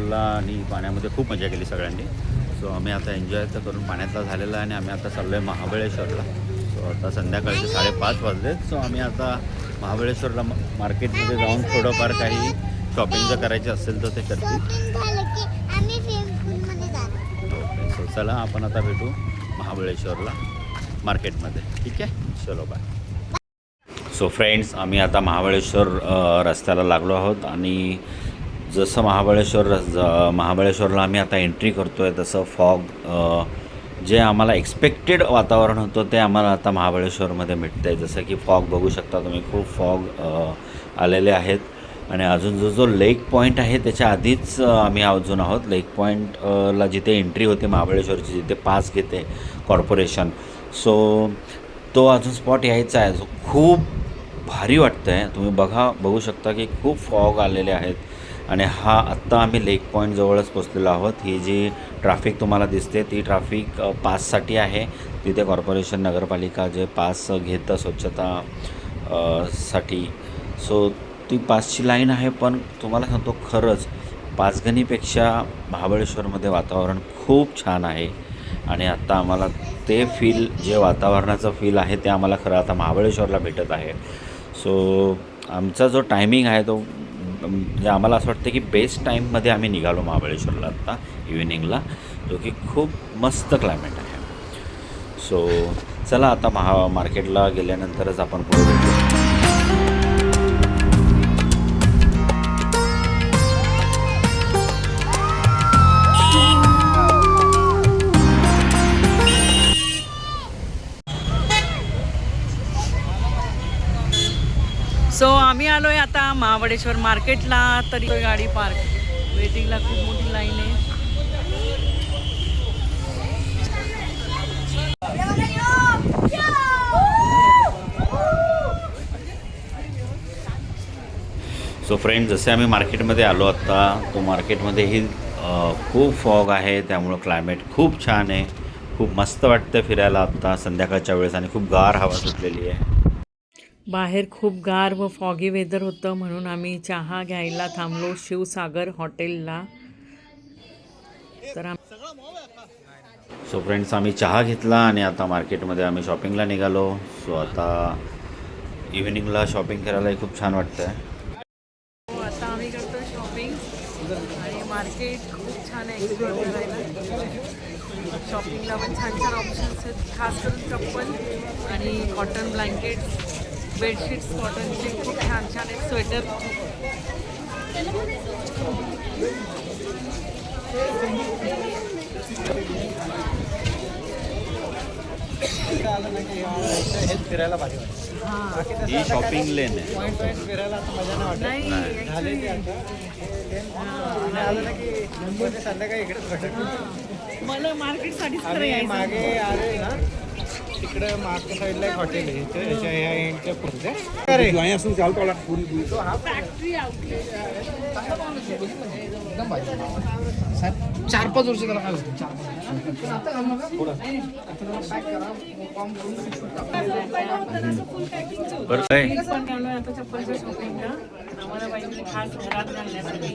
महाबळेश्वरला आणि पाण्यामध्ये खूप मजा केली सगळ्यांनी. सो आम्ही आता एन्जॉय तर करून पाण्यातला झालेला आहे आणि आम्ही आता चाललो आहे महाबळेश्वरला. सो आता संध्याकाळचे 5:30 वाजलेत. सो आम्ही आता महाबळेश्वरला मार्केटमध्ये जाऊन थोडंफार काही शॉपिंग जर करायची असेल तर ते करतील. ओके, सो चला आपण आता भेटू महाबळेश्वरला मार्केटमध्ये. ठीक आहे, चलो बाय. सो फ्रेंड्स, आम्ही आता महाबळेश्वर रस्त्याला लागलो आहोत आणि जसं महाबळेश्वरला आम्ही आता एंट्री करतो आहे तसं फॉग जे आम्हाला एक्सपेक्टेड वातावरण होतं ते आम्हाला आता महाबळेश्वरमध्ये मिळतं आहे. जसं की फॉग बघू शकता तुम्ही, खूप फॉग आलेले आहेत. आणि अजून जो लेक पॉईंट आहे त्याच्या आधीच आम्ही अजून आहोत. लेक पॉईंटला जिथे एंट्री होते महाबळेश्वरची, जिथे पास घेते कॉर्पोरेशन, सो तो अजून स्पॉट यायचा आहे. जो खूप भारी वाटतं आहे. तुम्ही बघू शकता की खूप फॉग आलेले आहेत. आणि आत्ता आम्ही लेक पॉईंट जवळच पोचलेलो आहोत. ही जी ट्रॅफिक तुम्हाला दिसते ती ट्रॅफिक पाससाठी आहे. तिथे कॉर्पोरेशन नगरपालिका जे पास घेतं स्वच्छता साठी, सो ती पासची लाईन आहे. पण तुम्हाला सांगतो खरंच पाचगणीपेक्षा महाबळेश्वरमध्ये वातावरण खूप छान आहे. आणि आत्ता आम्हाला ते फील, जे वातावरणाचं फील आहे ते आम्हाला खरं आता महाबळेश्वरला भेटत आहे. सो आमचा जो टायमिंग आहे तो म्हणजे आम्हाला असं वाटतं की बेस्ट टाईममध्ये आम्ही निघालो महाबळेश्वरला आत्ता इव्हिनिंगला, जो की खूप मस्त क्लायमेट आहे. सो चला आता मार्केटला गेल्यानंतरच आपण पुढे भेटू. सो आम्ही आलोय आता महाबळेश्वर मार्केटला. तरी गाडी पार्क, वेटिंगला खूप मोठी लाईन आहे. सो फ्रेंड, जसे आम्ही मार्केटमध्ये आलो आत्ता, तो मार्केटमध्येही खूप फॉग आहे. त्यामुळं क्लायमेट खूप छान आहे. खूप मस्त वाटतं फिरायला आत्ता संध्याकाळच्या वेळेस आणि खूप गार हवा सुटलेली आहे. बाहेर खूप गार व फॉगी वेदर होतं म्हणून आम्ही चहा घ्यायला थांबलो शिवसागर हॉटेलला. तर सो फ्रेंड्स, आम्ही चहा घेतला आणि आता मार्केटमध्ये आम्ही शॉपिंगला निघालो. सो आता इव्हिनिंगला शॉपिंग करायलाही खूप छान वाटतं आहे. आता आम्ही करतो शॉपिंग आणि मार्केट खूप छान आहे एक्सप्लोर करायला. शॉपिंगला पण छान छान ऑप्शन्स आहेत, खास करून चप्पल आणि कॉटन ब्लँकेट्स, बेडशीट्स कॉटनचे खूप छान छान आहेत. स्वेटर फिरायला पाहिजे. ही शॉपिंग लेन आहे. फिरायला आता मजा नाही वाटत. संध्याकाळी इकडेच मला मार्केटसाठीच खरं यायचं. मागे आले ना तिकडे मागच्या साईडला एक हॉटेल आहे. ह्या यांच्या पुढे असून चालतो फॅक्टरी आउटलेट 4-5 वर्ष त्याला काय होतं. बरं काय आता चप्पलच्या शॉपिंगला आम्हाला पाहिजे खास घरात घालण्यासाठी,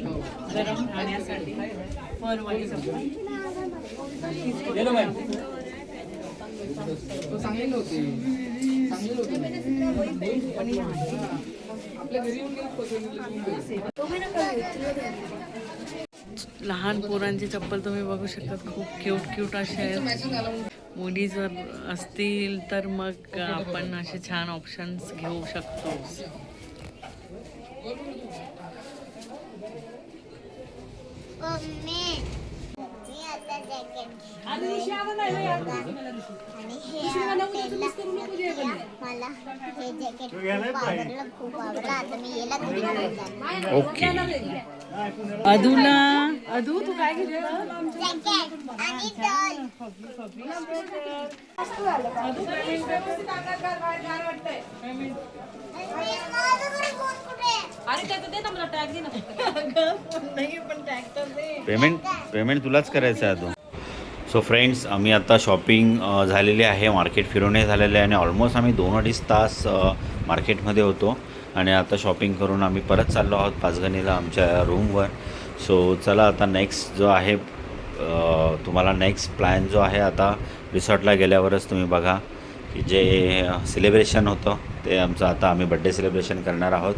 गरम खाण्यासाठी फरवाली चप्पल. चांगलेलं होते. लहान पोरांची चप्पल तुम्ही बघू शकता, खूप क्यूट असे आहेत. मुली जर असतील तर मग आपण असे छान ऑप्शन्स घेऊ शकतो. ओके. अदू तू काय घेतलं? पेमेंट तुलाच करायचं आहे. सो फ्रेंड्स, आम्ही आता शॉपिंग झालेली आहे, मार्केट फिरवणे झालेले आहे आणि ऑलमोस्ट आम्ही 2-2.5 तास मार्केटमध्ये होतो. आणि आता शॉपिंग करून आम्ही परत चाललो आहोत पाचगणीला आमच्या रूमवर. सो चला आता नेक्स्ट जो आहे तुम्हाला नेक्स्ट प्लॅन जो आहे आता रिसॉर्टला गेल्यावरच तुम्ही बघा की जे सेलिब्रेशन होतं ते आमचं आता आम्ही बड्डे सेलिब्रेशन करणार आहोत.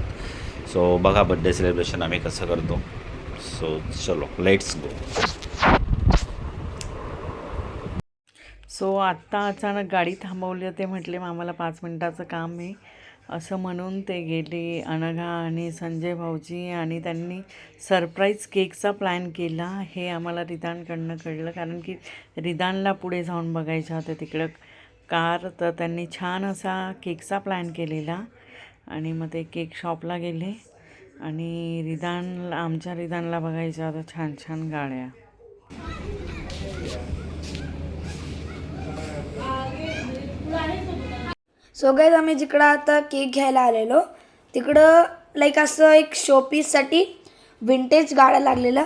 सो बघा बड्डे सेलिब्रेशन आम्ही कसं करतो. सो चलो लेट्स गो. सो आत्ता अचानक गाडी थांबवली. ते म्हटले आम्हाला 5 मिनटाचं काम आहे असं म्हणून ते गेले अनघा आणि संजय भाऊजी, आणि त्यांनी सरप्राईज केकचा प्लॅन केला. हे आम्हाला रिदानकडनं कळलं, कारण की रिदानला पुढे जाऊन बघायचं होतं तिकडं कार. तर त्यांनी छान असा केकचा प्लॅन केलेला आणि मग ते केक शॉपला गेले आणि आमच्या रिदानला बघायच्या होत्या छान छान गाड्या. सो गाईज आम्ही जिकडं आता केक घ्यायला आलेलो तिकडं लाईक असं एक शोपीससाठी विंटेज गाड्या लागलेल्या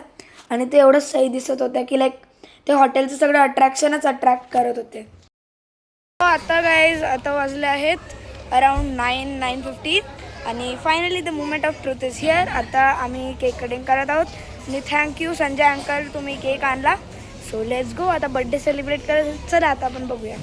आणि ते एवढं सही दिसत होत्या की लाईक ते हॉटेलचं सगळं अट्रॅक्शनच अट्रॅक्ट करत होते. आता गाईज आता वाजले आहेत अराउंड 9:50 आणि finally the moment of truth is here. आता आम्ही केक कटिंग करत आहोत आणि थँक्यू संजय अंकल, तुम्ही केक आणला. So let's go. आता बड्डे सेलिब्रेट करायचं. चला आता आपण बघूया.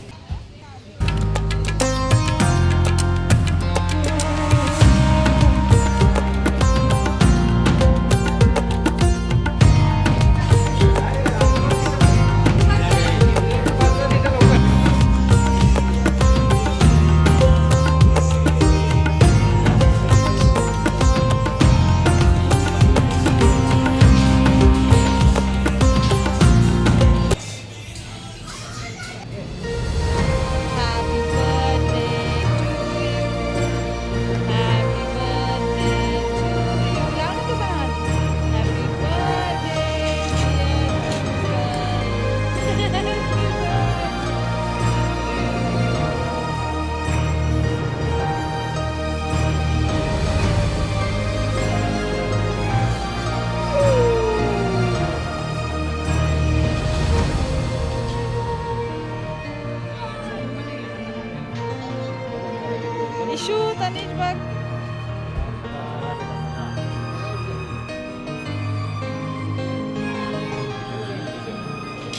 इशू तनिष बघ.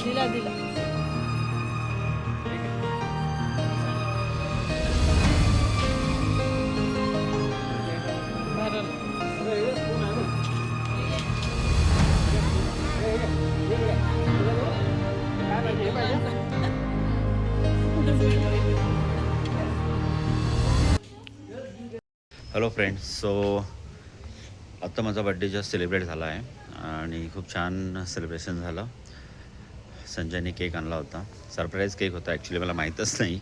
दिला दिला. Hello friends. सो आत्ता माझा बड्डे जस्ट सेलिब्रेट झाला आहे आणि खूप छान सेलिब्रेशन झालं. संजयने केक आणला होता. सरप्राईज केक होता ॲक्च्युली, मला माहीतच नाही.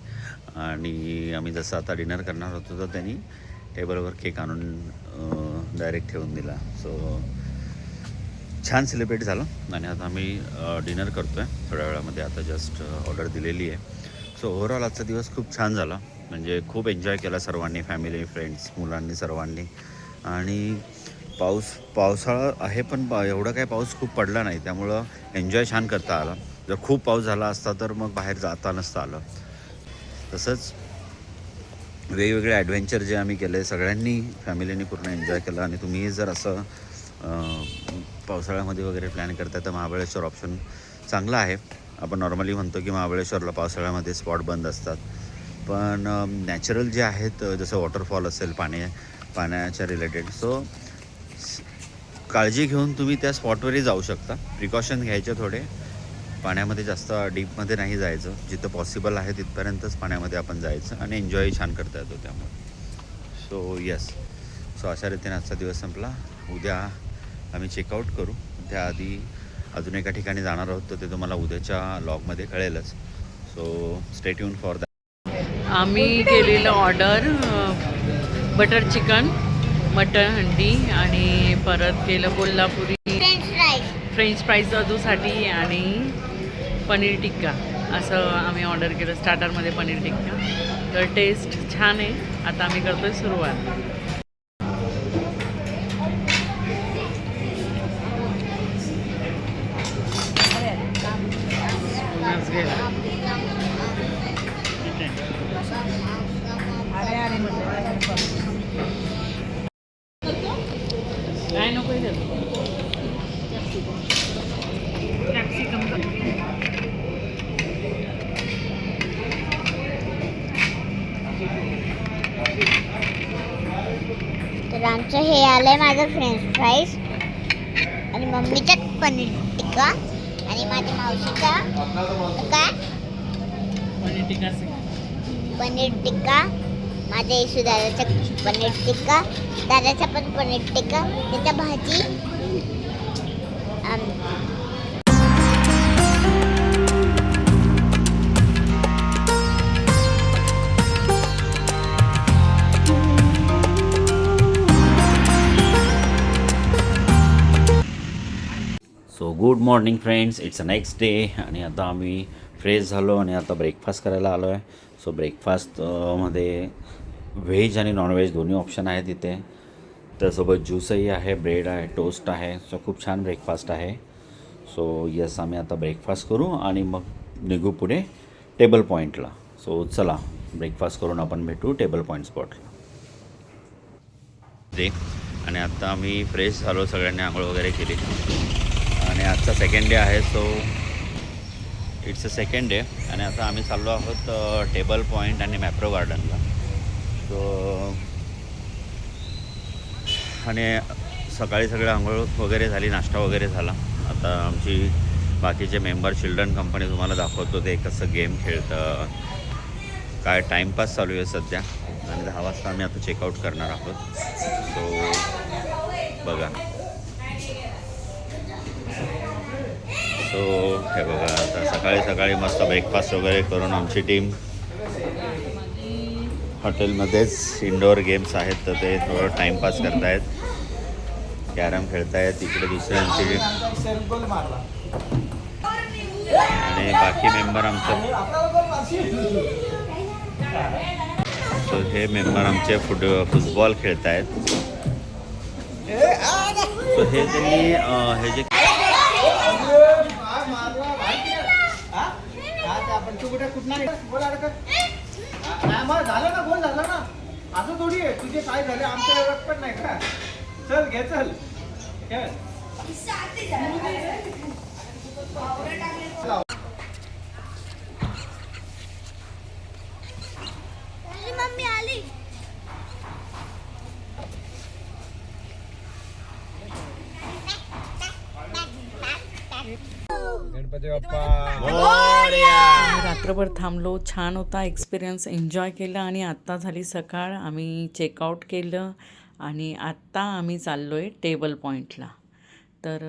आणि आम्ही जसं आता डिनर करणार होतो तर त्यांनी टेबलवर केक आणून डायरेक्ट ठेवून दिला. सो छान सेलिब्रेट झालं आणि आता आम्ही डिनर करतो आहे थोड्या वेळामध्ये. आता जस्ट ऑर्डर दिलेली आहे. सो ओव्हरऑल आजचा दिवस खूप छान झाला. म्हणजे खूप एन्जॉय केला सर्वांनी, फॅमिली, फ्रेंड्स, मुलांनी, सर्वांनी. आणि पावसाळा आहे पण एवढा काही पाऊस खूप पडला नाही, त्यामुळं एन्जॉय छान करता आला. जर खूप पाऊस झाला असता तर मग बाहेर जाता नसतं आलं. तसंच वेगवेगळे ॲडव्हेंचर जे आम्ही केले सगळ्यांनी फॅमिलीने पूर्ण एन्जॉय केलं. आणि तुम्ही जर असं पावसाळ्यामध्ये वगैरे प्लॅन करताय तर महाबळेश्वर ऑप्शन चांगला आहे. आपण नॉर्मली म्हणतो की महाबळेश्वरला पावसाळ्यामध्ये स्पॉट बंद असतात, पण नॅचरल जे आहेत जसं वॉटरफॉल असेल पाण्याच्या रिलेटेड, सो काळजी घेऊन तुम्ही त्या स्पॉटवरही जाऊ शकता. प्रिकॉशन घ्यायचे थोडे. पाण्यामध्ये जास्त डीपमध्ये नाही जायचं. जिथं पॉसिबल आहे तिथपर्यंतच पाण्यामध्ये आपण जायचं आणि एन्जॉय छान करता येतो त्यामुळे. So yes. सो अशा रीतीने आजचा दिवस संपला. उद्या आम्ही चेकआउट करू. त्याआधी अजून एका ठिकाणी जाणार आहोत तर ते तुम्हाला उद्याच्या लॉगमध्ये कळेलच. So stay tune for that. आम्ही केलेलं ऑर्डर बटर चिकन, मटन हंडी आणि परत केलं कोल्हापुरी फ्रेंच फ्राईज अजूसाठी आणि पनीर टिक्का. असं आम्ही ऑर्डर केलं स्टार्टरमध्ये पनीर टिक्का. तर टेस्ट छान आहे. आता आम्ही करतोय सुरुवात. काय नको झालंय माझं फ्रेंच फ्राईज आणि मम्मीच्यात पनीर टिक्का आणि माझ्या मावशीचा काय पनीर टिक्का माझ्या येशू दादाचा पनीर टिक्का दादाचा पण पनीर टिक्का त्याच्या भाजी so good morning friends, it's a next day आणि आता आम्ही फ्रेश झालो आणि आता ब्रेकफास्ट करायला आलो आहे. सो ब्रेकफास्ट मध्ये व्हेज आणि नॉनव्हेज दोन्ही ऑप्शन आहेत इथे. त्यासोबत ज्यूसही आहे, ब्रेड आहे, टोस्ट आहे. सो खूप छान ब्रेकफास्ट आहे. सो येस, आम्ही आता ब्रेकफास्ट करू आणि मग निघू पुढे टेबल पॉईंटला. सो चला ब्रेकफास्ट करून आपण भेटू टेबल पॉईंट स्पॉटला. आणि आता आम्ही फ्रेश झालो, सगळ्यांनी आंघोळ वगैरे केली आणि आजचा सेकंड डे आहे. So it's a second day आणि आता आम्ही चाललो आहोत टेबल पॉईंट आणि मॅप्रो गार्डनला. सो आणि सकाळी सगळं आंघोळ वगैरे झाली, नाश्ता वगैरे झाला. आता आमची बाकीचे मेंबर चिल्ड्रन कंपनी तुम्हाला दाखवतो ते कसं गेम खेळतं, काय टाईमपास चालू आहे सध्या. आणि 10 वाजता आम्ही आता चेकआउट करणार आहोत. सो बघा, सो हे बघा, आता सकाळी सकाळी मस्त ब्रेकफास्ट वगैरे करून आमची टीम हॉटेलमध्येच इंडोअर गेम्स आहेत तर ते थोडं टाईमपास करतायत, कॅरम खेळतायत. इकडे दुसऱ्यांची आणि बाकी मेंबर आमचे, सो हे मेंबर आमचे फुटबॉल खेळतायत. सो हे त्यांनी हे जे झालं ना, गोल झाला ना. असं थोडी आहे, तुझे काय झाले आमच्या एवढं पण नाही का. चल घे, चल खेळ. मम्मी आली. गणपती बाप्पा. आम्ही रात्रभर थांबलो, छान होता एक्सपिरियन्स, एन्जॉय केला. आणि आत्ता झाली सकाळ, आम्ही चेकआउट केलं आणि आत्ता आम्ही चाललो आहे टेबल पॉईंटला. तर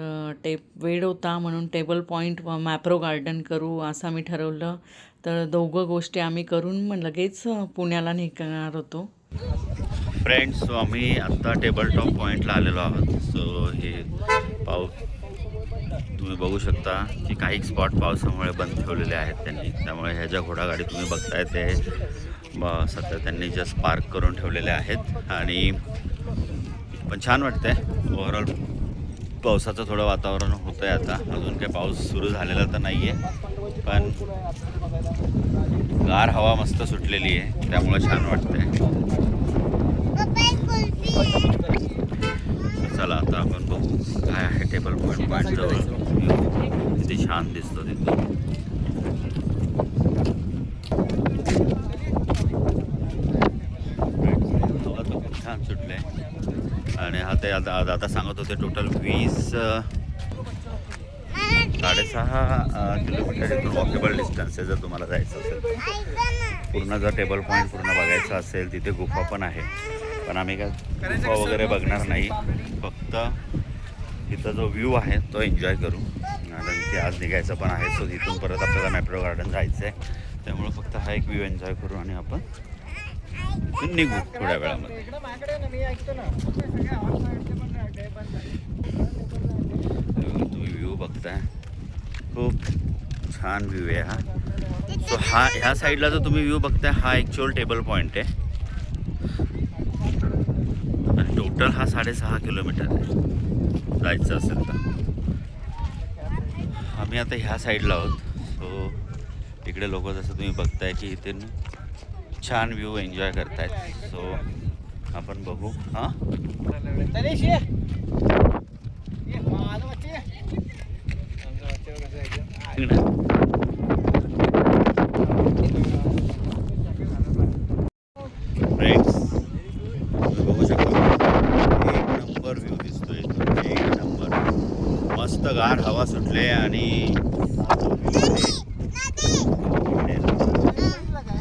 वेळ होता म्हणून टेबल पॉईंट व मॅप्रो गार्डन करू असं आम्ही ठरवलं. तर दोघं गोष्टी आम्ही करून मग लगेच पुण्याला निघणार होतो. फ्रेंड्स, सो आम्ही आत्ता टेबल टॉप पॉईंटला आलेलो आहोत. सो हे तुम्ही बघू शकता की काही स्पॉट पावसामुळे बंद ठेवलेले आहेत त्यांनी, त्यामुळे ह्या ज्या घोडागाडी तुम्ही बघताय ते सध्या त्यांनी जस्ट पार्क करून ठेवलेले आहेत. आणि पण छान वाटतंय ओव्हरऑल. पावसाचं थोडं वातावरण होतं आहे आता, अजून काही पाऊस सुरू झालेला तर नाही आहे, पण गार हवा मस्त सुटलेली आहे त्यामुळे छान वाटतंय. चला आता आपण बघू काय आहे टेबल पॉईंट जवळ. किती छान दिसतो तिथून. हवा तर खूप छान सुटले आणि हा ते आता सांगत होते टोटल 6.5 किलोमीटर इथून वॉकेबल डिस्टन्स आहे. जर तुम्हाला जायचं असेल पूर्ण, जर टेबल पॉईंट पूर्ण बघायचं असेल, तिथे गुफा पण आहे. पण आम्ही काय गुफा वगैरे बघणार नाही, फक्त तिथं जो व्ह्यू आहे तो एन्जॉय करू. कारण की आज निघायचं पण आहे. सो तिथून परत आपल्याला मॅप्रो गार्डन जायचं आहे, त्यामुळे फक्त हा एक व्ह्यू एन्जॉय करू आणि आपण तिथून निघू थोड्या वेळामध्ये. तुम्ही व्ह्यू बघताय, खूप छान व्ह्यू आहे हा. सो ह्या साईडला जो तुम्ही व्ह्यू बघताय हा ॲक्च्युअल टेबल पॉईंट आहे आणि टोटल हा 6.5 किलोमीटर आहे जायचं असेल तर. आम्ही आता ह्या साईडला आहोत. सो इकडे लोक जसं तुम्ही बघताय की इथे छान व्ह्यू एन्जॉय करतायत. सो आपण बघू. हां फ्रेंड्स बघू शकता, एक नंबर मस्त गार हवा सुटले आणि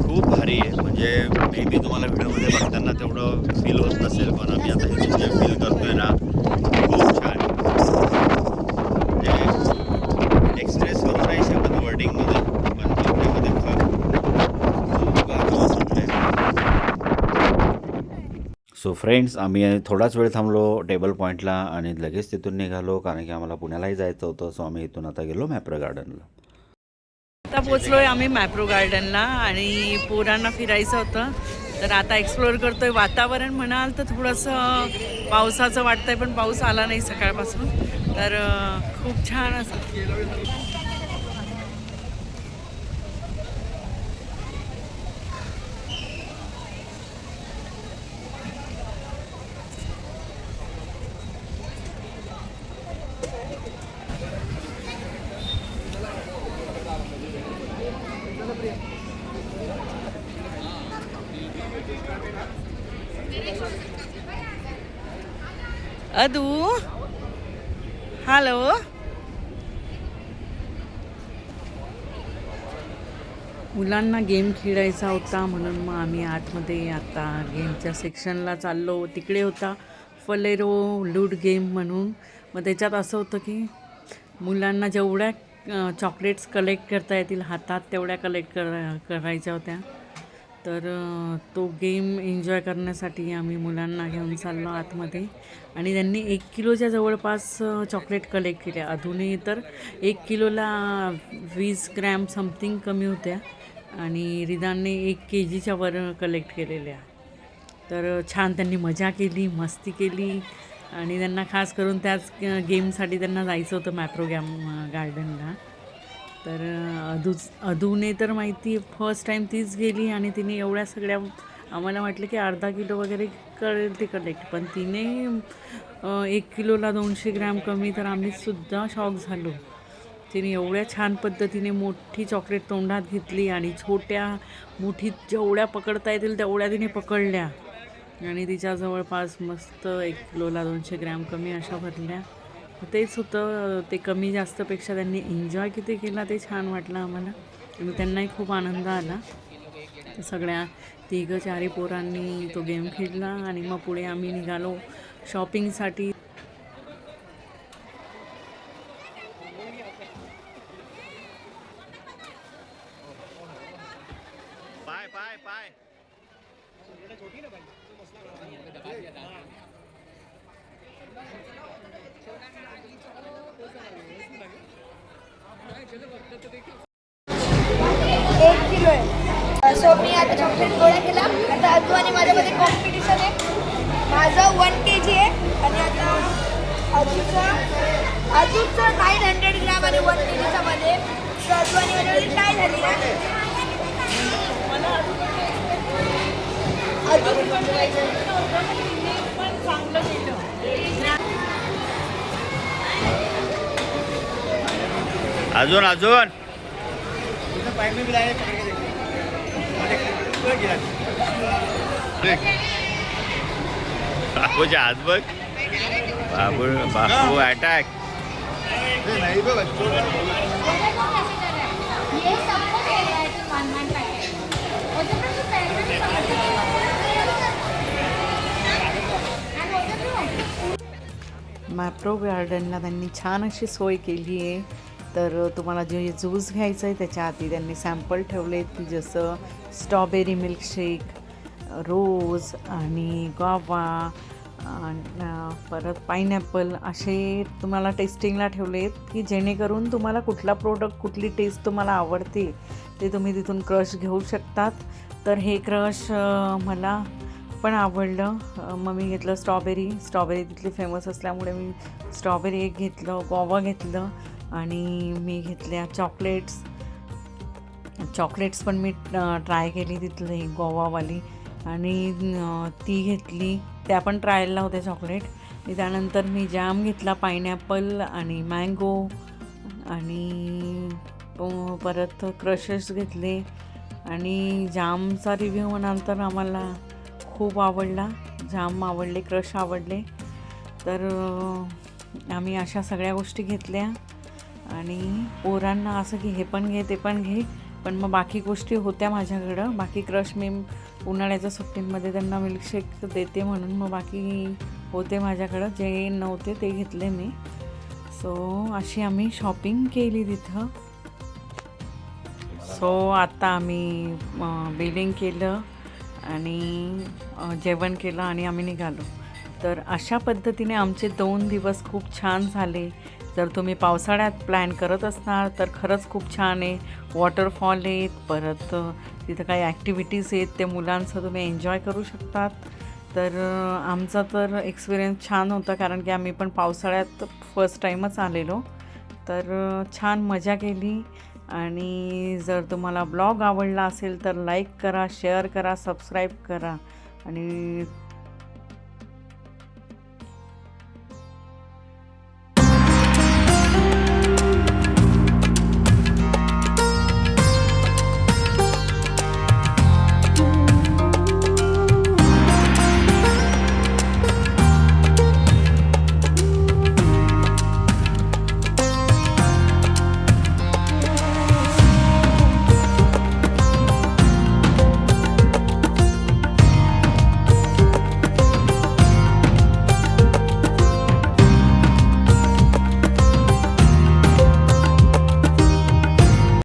खूप भारी आहे. म्हणजे मे बी तुम्हाला व्हिडिओमध्ये बघताना तेवढं फील होत नसेल, पण आम्ही आता हे जे फील करतोय ना खूप छान आहे. म्हणजे एक्सप्रेस करू नाही शकत वर्डिंगमध्ये, पण त्यामध्ये खूप गार हवा सुटले. सो फ्रेंड्स, आम्ही थोडाच वेळ थांबलो टेबल पॉईंटला आणि लगेच तिथून निघालो, कारण की आम्हाला पुण्यालाही जायचं होतं. सो आम्ही इथून आता गेलो मॅप्रो गार्डनला. आता पोचलोय आम्ही मॅप्रो गार्डनला आणि पोरांना फिरायचं होतं, तर आता एक्सप्लोअर करतोय. वातावरण म्हणाल तर थोडंसं पावसाचं वाटतंय, पण पाऊस आला नाही सकाळपासून, तर खूप छान असं. अदू, हॅलो. मुलांना गेम खेळायचा होता म्हणून मग आम्ही आतमध्ये आता गेमच्या सेक्शनला चाललो. तिकडे होता फलेरो लूड गेम म्हणून. मग त्याच्यात असं होतं की मुलांना जेवढ्या चॉकलेट्स कलेक्ट करता येतील हातात तेवढ्या कलेक्ट करायच्या होत्या. तर तो गेम एन्जॉय करण्यासाठी आम्ही मुलांना घेऊन चाललो आतमध्ये. आणि त्यांनी 1 किलोच्या जवळपास चॉकलेट कलेक्ट केल्या. अजूनही तर 1 किलोला 20 ग्रॅम समथिंग कमी होत्या आणि रिदानने 1 kgच्या वर कलेक्ट केलेल्या. तर छान त्यांनी मजा केली, मस्ती केली आणि त्यांना खास करून त्याच गेमसाठी त्यांना जायचं होतं मॅप्रो गार्डनला. तर अदूने तर माहिती फर्स्ट टाईम तीच गेली आणि तिने एवढ्या सगळ्या, आम्हाला वाटलं की अर्धा किलो वगैरे करेल ती कलेक्ट, पण तिने 1 किलोला 200 ग्रॅम कमी. तर आम्हीसुद्धा शॉक झालो. तिने एवढ्या छान पद्धतीने मोठी चॉकलेट तोंडात घेतली आणि छोट्या मुठीत जेवढ्या पकडता येतील तेवढ्या तिने पकडल्या आणि तिच्या जवळपास मस्त 1 किलोला 200 ग्रॅम कमी अशा भरल्या. तेच होतं, ते कमी जास्तपेक्षा त्यांनी एन्जॉय किती केला ते छान वाटलं आम्हाला आणि त्यांनाही खूप आनंद आला. सगळ्या 3-4 पोरांनी तो गेम खेळला आणि मग पुढे आम्ही निघालो शॉपिंगसाठी. पाय पाय पाय एक किलो आहे. सो मी आता चॉकलेट गोळा केला. आता अजू आणि माझ्यामध्ये कॉम्पिटिशन आहे. माझं 1 kg आहे आणि आता अजूनचं 900 ग्रॅम आणि 1 kgच्या मध्ये. तर अजू आणि माझ्यामध्ये काय झाली आहे अजून अजून बाबूच्या हात बघ. बाबू अटॅक. मॅप्रो गार्डनला त्यांनी छान अशी सोय केली आहे. तर तुम्हाला जे ज्यूस घ्यायचं आहे त्याच्या आधी त्यांनी सॅम्पल ठेवले की जसं स्ट्रॉबेरी मिल्कशेक, रोज आणि गुआवा, परत पाईनॅपल असे तुम्हाला टेस्टिंगला ठेवले आहेत की जेणेकरून तुम्हाला कुठला प्रोडक्ट, कुठली टेस्ट तुम्हाला आवडते ते तुम्ही तिथून क्रश घेऊ शकतात. तर हे क्रश मला पण आवडलं. मग मी घेतलं स्ट्रॉबेरी तिथली फेमस असल्यामुळे मी स्ट्रॉबेरी एक घेतलं, गुआवा घेतलं आणि मी घेतल्या चॉकलेट्स पण मी ट्राय केली तिथली गुआवावाली आणि ती घेतली. त्या पण ट्रायलला होत्या चॉकलेट. त्यानंतर मी जॅम घेतला, पाईनॅपल आणि मँगो आणि परत क्रशेस घेतले. आणि जामचा रिव्ह्यू म्हणाल तर आम्हाला खूप आवडला. जाम आवडले, क्रश आवडले. तर आम्ही अशा सगळ्या गोष्टी घेतल्या आणि पोरांना असं की हे पण घे ते पण घे, पण मग बाकी गोष्टी होत्या माझ्याकडं. बाकी क्रश मी उन्हाळ्याच्या सुट्टींमध्ये त्यांना मिल्कशेक देते म्हणून मग बाकी होते माझ्याकडं, जे नव्हते ते घेतले मी. सो अशी आम्ही शॉपिंग केली तिथं. सो आता आम्ही बिलिंग केलं आणि जेवण केलं आणि आम्ही निघालो. तर अशा पद्धतीने आमचे 2 दिवस खूप छान झाले. जर तुम्ही पावसाळ्यात प्लॅन करत असणार तर खरंच खूप छान आहे. वॉटरफॉल आहेत, परत तिथं काही ॲक्टिव्हिटीज आहेत, ते मुलांचं तुम्ही एन्जॉय करू शकतात. तर आमचा तर एक्सपिरियन्स छान होता, कारण की आम्ही पण पावसाळ्यात फर्स्ट टाईमच आलेलो. तर छान मजा केली. आणि जर तुम्हाला ब्लॉग आवडला असेल तर लाईक करा, शेअर करा, सबस्क्राईब करा आणि